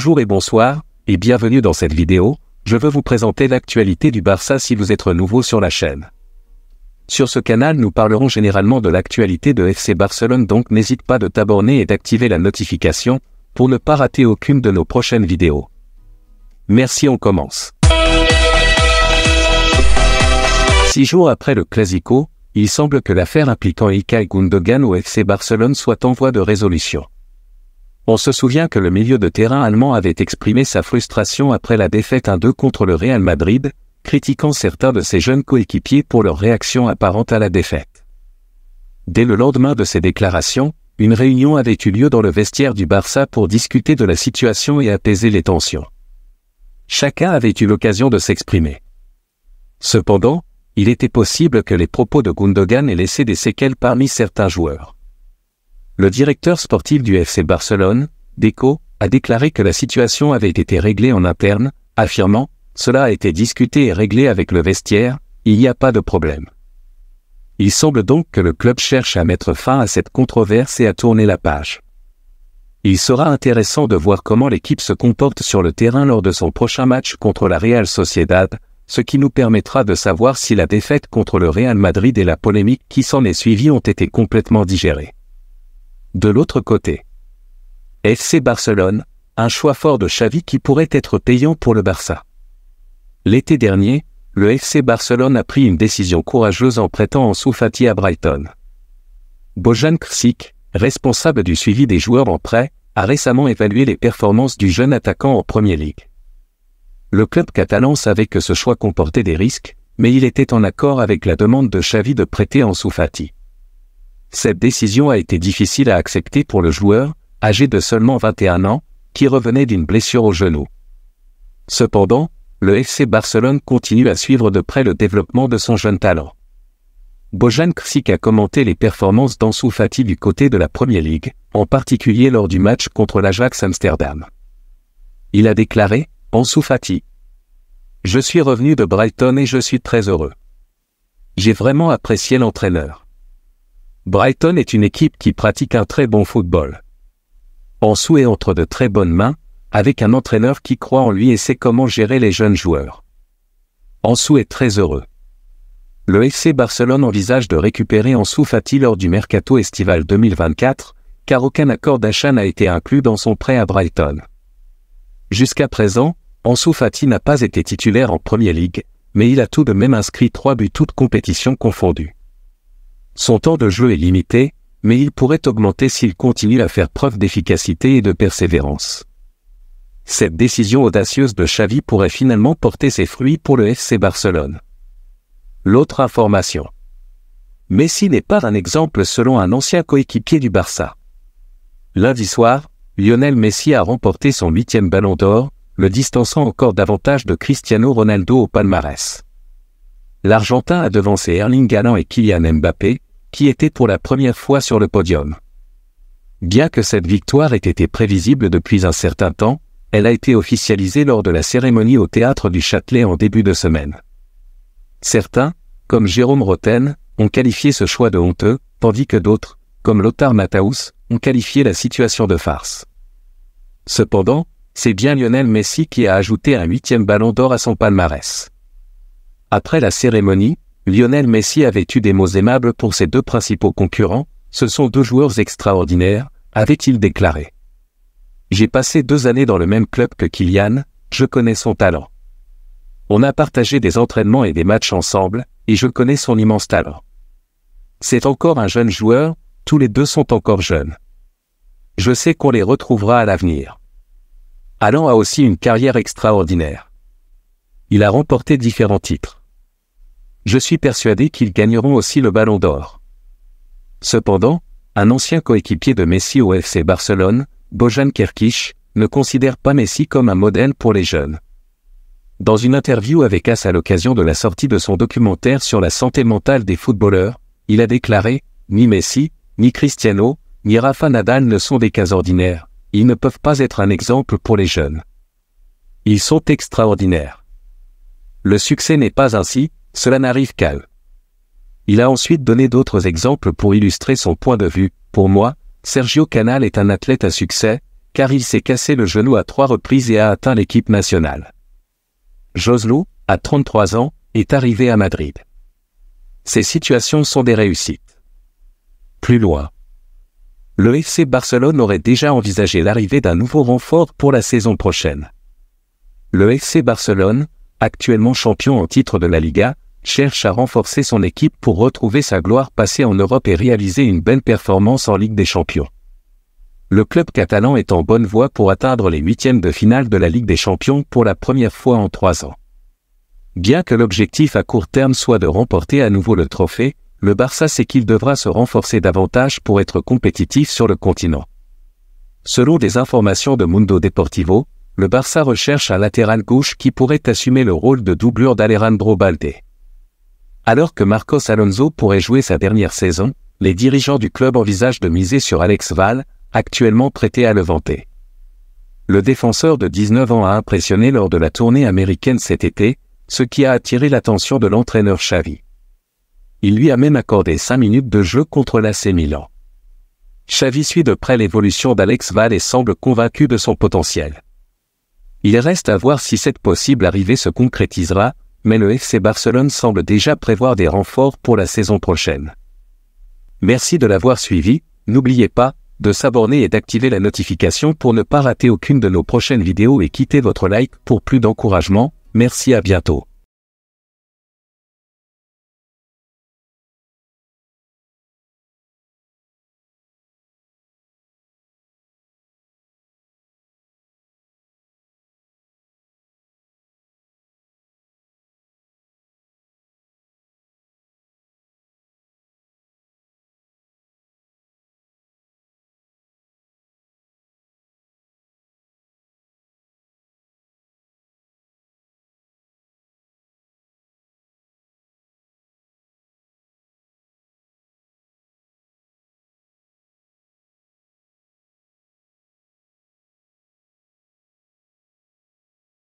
Bonjour et bonsoir, et bienvenue dans cette vidéo. Je veux vous présenter l'actualité du Barça si vous êtes nouveau sur la chaîne. Sur ce canal, nous parlerons généralement de l'actualité de FC Barcelone, donc n'hésite pas de t'abonner et d'activer la notification pour ne pas rater aucune de nos prochaines vidéos. Merci, on commence. 6 jours après le Clasico, il semble que l'affaire impliquant Ilkay Gundogan au FC Barcelone soit en voie de résolution. On se souvient que le milieu de terrain allemand avait exprimé sa frustration après la défaite 1-2 contre le Real Madrid, critiquant certains de ses jeunes coéquipiers pour leur réaction apparente à la défaite. Dès le lendemain de ces déclarations, une réunion avait eu lieu dans le vestiaire du Barça pour discuter de la situation et apaiser les tensions. Chacun avait eu l'occasion de s'exprimer. Cependant, il était possible que les propos de Gundogan aient laissé des séquelles parmi certains joueurs. Le directeur sportif du FC Barcelone, Deco, a déclaré que la situation avait été réglée en interne, affirmant « Cela a été discuté et réglé avec le vestiaire, il n'y a pas de problème ». Il semble donc que le club cherche à mettre fin à cette controverse et à tourner la page. Il sera intéressant de voir comment l'équipe se comporte sur le terrain lors de son prochain match contre la Real Sociedad, ce qui nous permettra de savoir si la défaite contre le Real Madrid et la polémique qui s'en est suivie ont été complètement digérées. De l'autre côté, FC Barcelone, un choix fort de Xavi qui pourrait être payant pour le Barça. L'été dernier, le FC Barcelone a pris une décision courageuse en prêtant Ansu Fati à Brighton. Bojan Kršić, responsable du suivi des joueurs en prêt, a récemment évalué les performances du jeune attaquant en Premier League. Le club catalan savait que ce choix comportait des risques, mais il était en accord avec la demande de Xavi de prêter Ansu Fati. Cette décision a été difficile à accepter pour le joueur, âgé de seulement 21 ans, qui revenait d'une blessure au genou. Cependant, le FC Barcelone continue à suivre de près le développement de son jeune talent. Bojan Kršić a commenté les performances d'Ansu Fati du côté de la Premier League, en particulier lors du match contre l'Ajax Amsterdam. Il a déclaré « Ansu Fati. Je suis revenu de Brighton et je suis très heureux. J'ai vraiment apprécié l'entraîneur. Brighton est une équipe qui pratique un très bon football. Ansu est entre de très bonnes mains, avec un entraîneur qui croit en lui et sait comment gérer les jeunes joueurs. Ansu est très heureux. Le FC Barcelone envisage de récupérer Ansu Fati lors du mercato estival 2024, car aucun accord d'achat n'a été inclus dans son prêt à Brighton. Jusqu'à présent, Ansu Fati n'a pas été titulaire en Premier League, mais il a tout de même inscrit 3 buts toutes compétitions confondues. Son temps de jeu est limité, mais il pourrait augmenter s'il continue à faire preuve d'efficacité et de persévérance. Cette décision audacieuse de Xavi pourrait finalement porter ses fruits pour le FC Barcelone. L'autre information. Messi n'est pas un exemple selon un ancien coéquipier du Barça. Lundi soir, Lionel Messi a remporté son 8e ballon d'or, le distançant encore davantage de Cristiano Ronaldo au palmarès. L'Argentin a devancé Erling Haaland et Kylian Mbappé, qui étaient pour la première fois sur le podium. Bien que cette victoire ait été prévisible depuis un certain temps, elle a été officialisée lors de la cérémonie au Théâtre du Châtelet en début de semaine. Certains, comme Jérôme Rotten, ont qualifié ce choix de honteux, tandis que d'autres, comme Lothar Matthäus, ont qualifié la situation de farce. Cependant, c'est bien Lionel Messi qui a ajouté un 8e ballon d'or à son palmarès. Après la cérémonie, Lionel Messi avait eu des mots aimables pour ses deux principaux concurrents, ce sont 2 joueurs extraordinaires, avait-il déclaré. J'ai passé 2 années dans le même club que Kylian, je connais son talent. On a partagé des entraînements et des matchs ensemble, et je connais son immense talent. C'est encore un jeune joueur, tous les deux sont encore jeunes. Je sais qu'on les retrouvera à l'avenir. Haaland a aussi une carrière extraordinaire. Il a remporté différents titres. Je suis persuadé qu'ils gagneront aussi le Ballon d'Or. Cependant, un ancien coéquipier de Messi au FC Barcelone, Bojan Kršić, ne considère pas Messi comme un modèle pour les jeunes. Dans une interview avec AS à l'occasion de la sortie de son documentaire sur la santé mentale des footballeurs, il a déclaré « Ni Messi, ni Cristiano, ni Rafa Nadal ne sont des cas ordinaires, ils ne peuvent pas être un exemple pour les jeunes. Ils sont extraordinaires. Le succès n'est pas ainsi, cela n'arrive qu'à eux. » Il a ensuite donné d'autres exemples pour illustrer son point de vue. Pour moi, Sergio Canal est un athlète à succès, car il s'est cassé le genou à 3 reprises et a atteint l'équipe nationale. Joselu, à 33 ans, est arrivé à Madrid. Ces situations sont des réussites. Plus loin. Le FC Barcelone aurait déjà envisagé l'arrivée d'un nouveau renfort pour la saison prochaine. Le FC Barcelone, actuellement champion en titre de la Liga, cherche à renforcer son équipe pour retrouver sa gloire passée en Europe et réaliser une belle performance en Ligue des Champions. Le club catalan est en bonne voie pour atteindre les huitièmes de finale de la Ligue des Champions pour la première fois en 3 ans. Bien que l'objectif à court terme soit de remporter à nouveau le trophée, le Barça sait qu'il devra se renforcer davantage pour être compétitif sur le continent. Selon des informations de Mundo Deportivo, le Barça recherche un latéral gauche qui pourrait assumer le rôle de doublure d'Alejandro Balde. Alors que Marcos Alonso pourrait jouer sa dernière saison, les dirigeants du club envisagent de miser sur Alex Val, actuellement prêté à Levante. Le défenseur de 19 ans a impressionné lors de la tournée américaine cet été, ce qui a attiré l'attention de l'entraîneur Xavi. Il lui a même accordé 5 minutes de jeu contre l'AC Milan. Xavi suit de près l'évolution d'Alex Val et semble convaincu de son potentiel. Il reste à voir si cette possible arrivée se concrétisera, mais le FC Barcelone semble déjà prévoir des renforts pour la saison prochaine. Merci de l'avoir suivi, n'oubliez pas de s'abonner et d'activer la notification pour ne pas rater aucune de nos prochaines vidéos et quittez votre like pour plus d'encouragement. Merci, à bientôt.